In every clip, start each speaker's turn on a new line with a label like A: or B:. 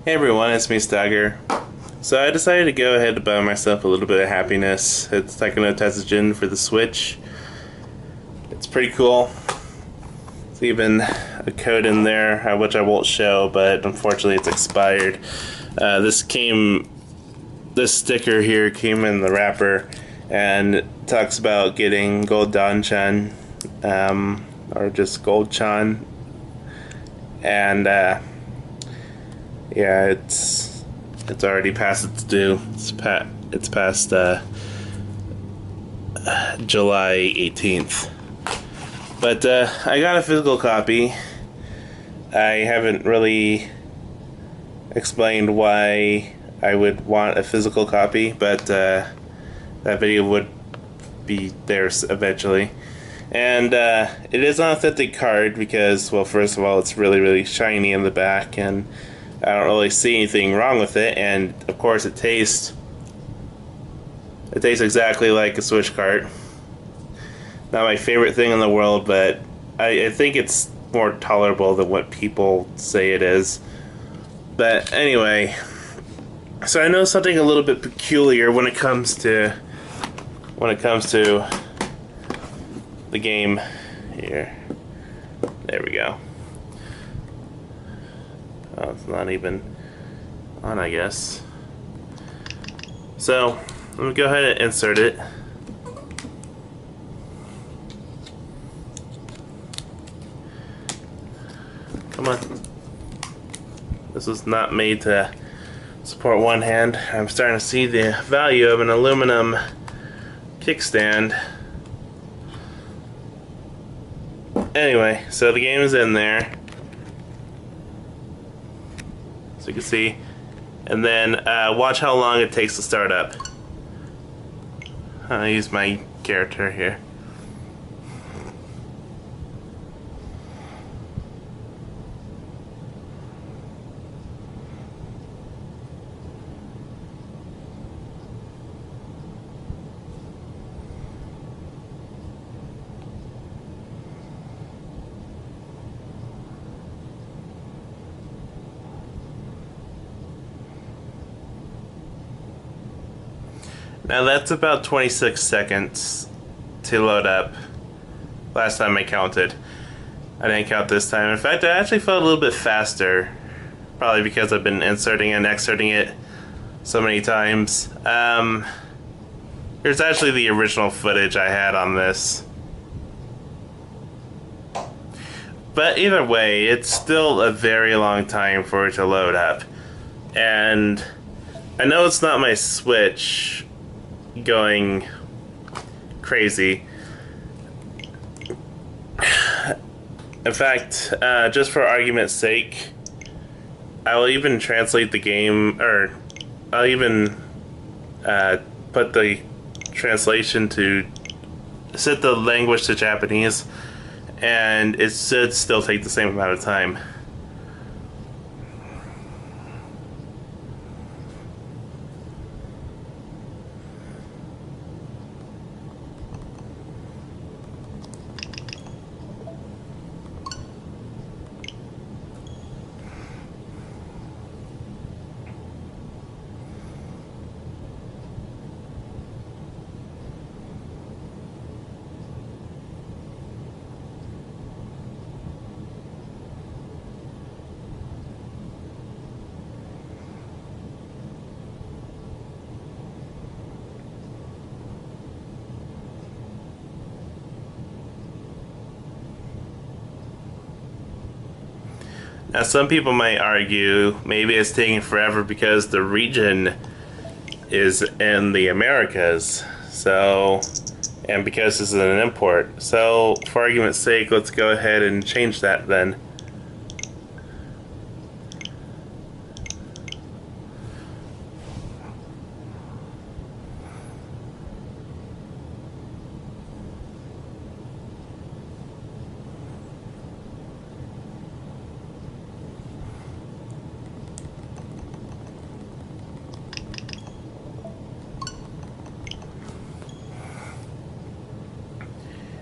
A: Hey everyone, it's me, Stagger. So I decided to go ahead and buy myself a little bit of happiness. It's Taiko Tatsujin for the Switch. It's pretty cool. There's even a code in there, which I won't show, but unfortunately it's expired. This sticker here came in the wrapper, and it talks about getting Gold Dan-chan, or just Gold Chan, and yeah, it's already past its due. It's past July 18th. But I got a physical copy. I haven't really explained why I would want a physical copy, but that video would be there eventually. And it is an authentic card because, well, first of all, it's really shiny in the back, and I don't really see anything wrong with it. And of course, it tastes exactly like a Switch card. Not my favorite thing in the world, but I think it's more tolerable than what people say it is. But anyway, so I know something a little bit peculiar when it comes to the game here. There we go. Oh, it's not even on, I guess. So let me go ahead and insert it. Come on. This was not made to support one hand. I'm starting to see the value of an aluminum kickstand. Anyway, so the game is in there, so you can see, and then watch how long it takes to start up. I'll use my character here. Now that's about 26 seconds to load up. Last time I counted. I didn't count this time. In fact, I actually felt a little bit faster. Probably because I've been inserting and exerting it so many times. Here's actually the original footage I had on this. But either way, it's still a very long time for it to load up. And I know it's not my Switch going crazy. In fact, just for argument's sake, I will even translate the game, or I'll even put the translation to set the language to Japanese, and it should still take the same amount of time. Now, some people might argue maybe it's taking forever because the region is in the Americas, so, and because this is an import. So, for argument's sake, let's go ahead and change that then.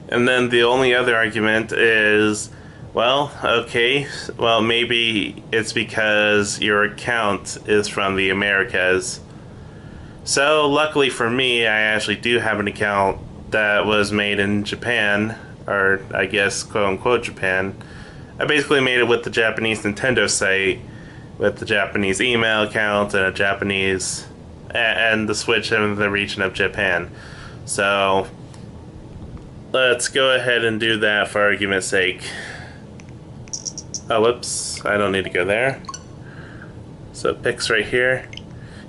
A: And then the only other argument is, Well, okay. Well, maybe it's because your account is from the Americas. So, luckily for me, I actually do have an account that was made in Japan, or I guess quote unquote Japan. I basically made it with the Japanese Nintendo site, with the Japanese email account and a Japanese and the Switch in the region of Japan. So let's go ahead and do that for argument's sake. Oh, whoops! I don't need to go there. So Pix right here.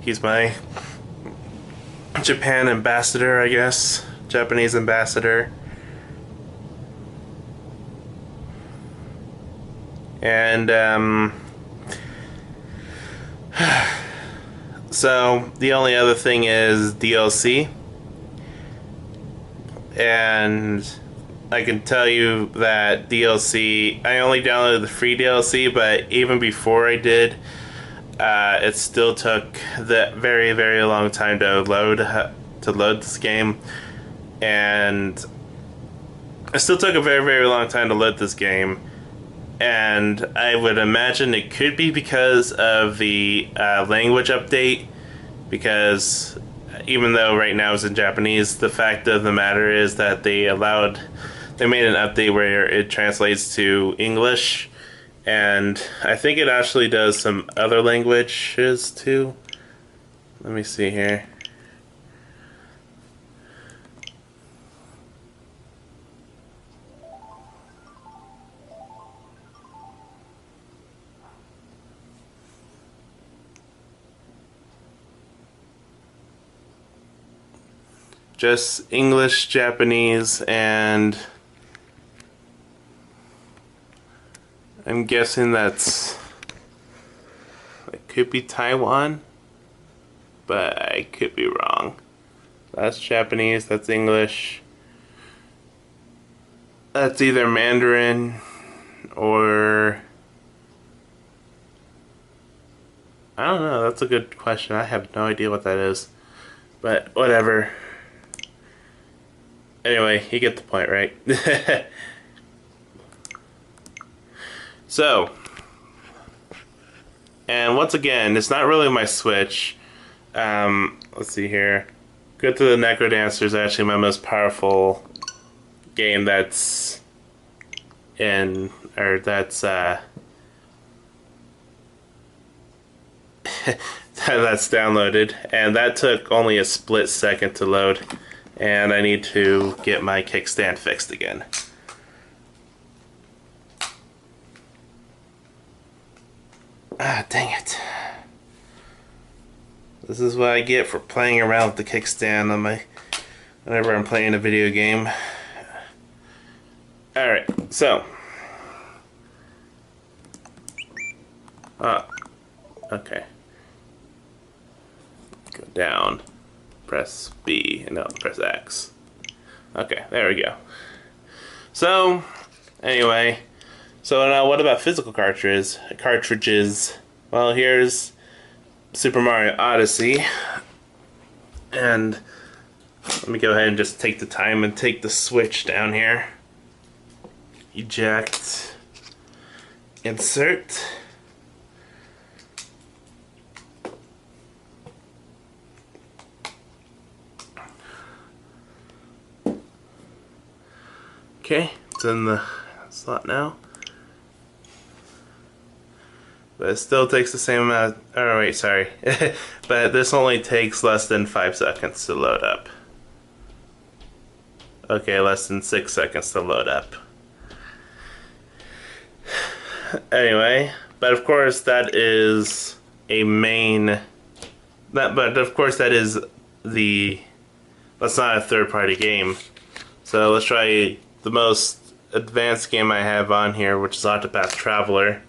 A: He's my Japan ambassador, I guess. Japanese ambassador. And so the only other thing is DLC, and I can tell you that DLC, I only downloaded the free DLC, but even before I did, it still took the very, very long time to load this game, and it still took a very, very long time to load this game. And I would imagine it could be because of the language update, because even though right now it's in Japanese, the fact of the matter is that they made an update where it translates to English, and I think it actually does some other languages too. Let me see here. Just English, Japanese, and I'm guessing it could be Taiwan, but I could be wrong. That's Japanese, that's English. That's either Mandarin or I don't know, that's a good question. I have no idea what that is. But whatever. Anyway, you get the point, right? So, and once again, it's not really my Switch. Let's see here. Go to the Necrodancer is actually my most powerful game that's that's that's downloaded, and that took only a split second to load, and I need to get my kickstand fixed again. Ah, dang it. This is what I get for playing around with the kickstand on whenever I'm playing a video game. Alright, so. Okay. Go down, press B, and no, press X. Okay, there we go. So, anyway, so now what about physical cartridges? Well, here's Super Mario Odyssey, and let me go ahead and just take the time and take the Switch down here. Eject, insert. Okay, it's in the slot now. But it still takes the same amount of, oh wait, sorry. But this only takes less than 5 seconds to load up. Okay, less than 6 seconds to load up. Anyway, but of course that is a main, but of course that is that's not a third-party game. So let's try the most advanced game I have on here, which is Octopath Traveler.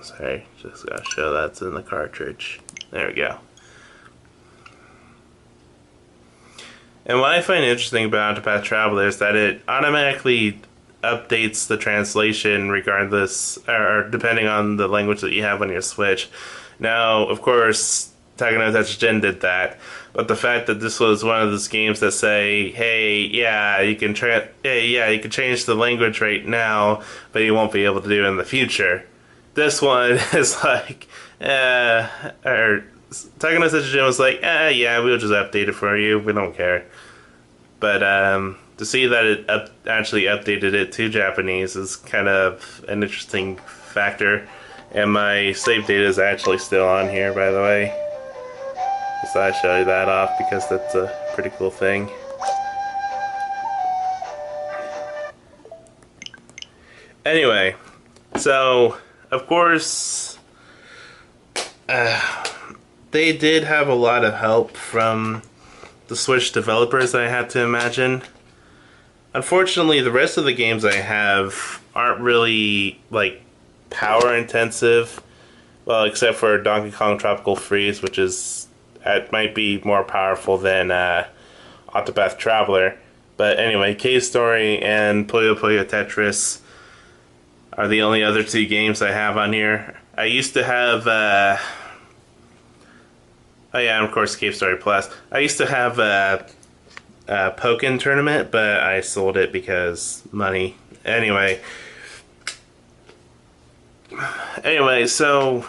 A: Sorry, just gotta show that's in the cartridge. There we go. And what I find interesting about Octopath Traveler is that it automatically updates the translation regardless, or depending on the language that you have on your Switch. Now, of course, Taiko no Tatsujin did that, but the fact that this was one of those games that say, "Hey, yeah, you can you can change the language right now, but you won't be able to do it in the future." This one is like, or Taiko no Tatsujin was like, yeah, we'll just update it for you. We don't care. But to see that it actually updated it to Japanese is kind of an interesting factor. And my save data is actually still on here, by the way. So I show you that off because that's a pretty cool thing. Anyway, so of course they did have a lot of help from the Switch developers, I have to imagine. Unfortunately, the rest of the games I have aren't really like power intensive. Well, except for Donkey Kong Tropical Freeze, which is it might be more powerful than Octopath Traveler. But anyway, Cave Story and Puyo Puyo Tetris are the only other two games I have on here. I used to have oh yeah, and of course Cave Story Plus. I used to have a Pokken Tournament, but I sold it because money. Anyway, so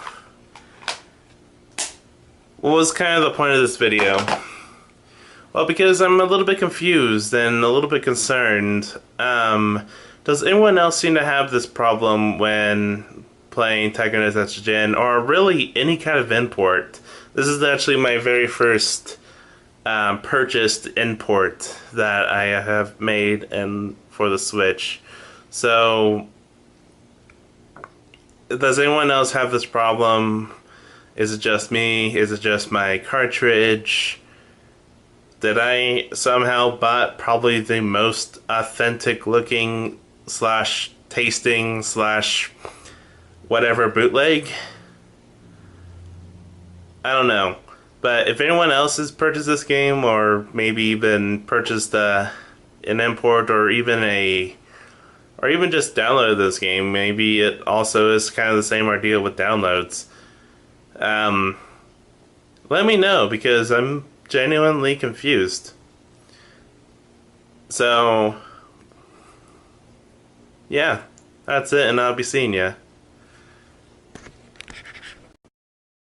A: what was kind of the point of this video? Well, because I'm a little bit confused and a little bit concerned. Does anyone else seem to have this problem when playing Taiko no Tatsujin, or really any kind of import? This is actually my very first purchased import that I have made for the Switch. So, does anyone else have this problem? Is it just me? Is it just my cartridge? Did I somehow bought probably the most authentic looking / tasting / whatever bootleg? I don't know. But if anyone else has purchased this game, or maybe even purchased an import, or even just downloaded this game, maybe it also is kind of the same ordeal with downloads. Let me know, because I'm genuinely confused. So, yeah, that's it, and I'll be seeing ya.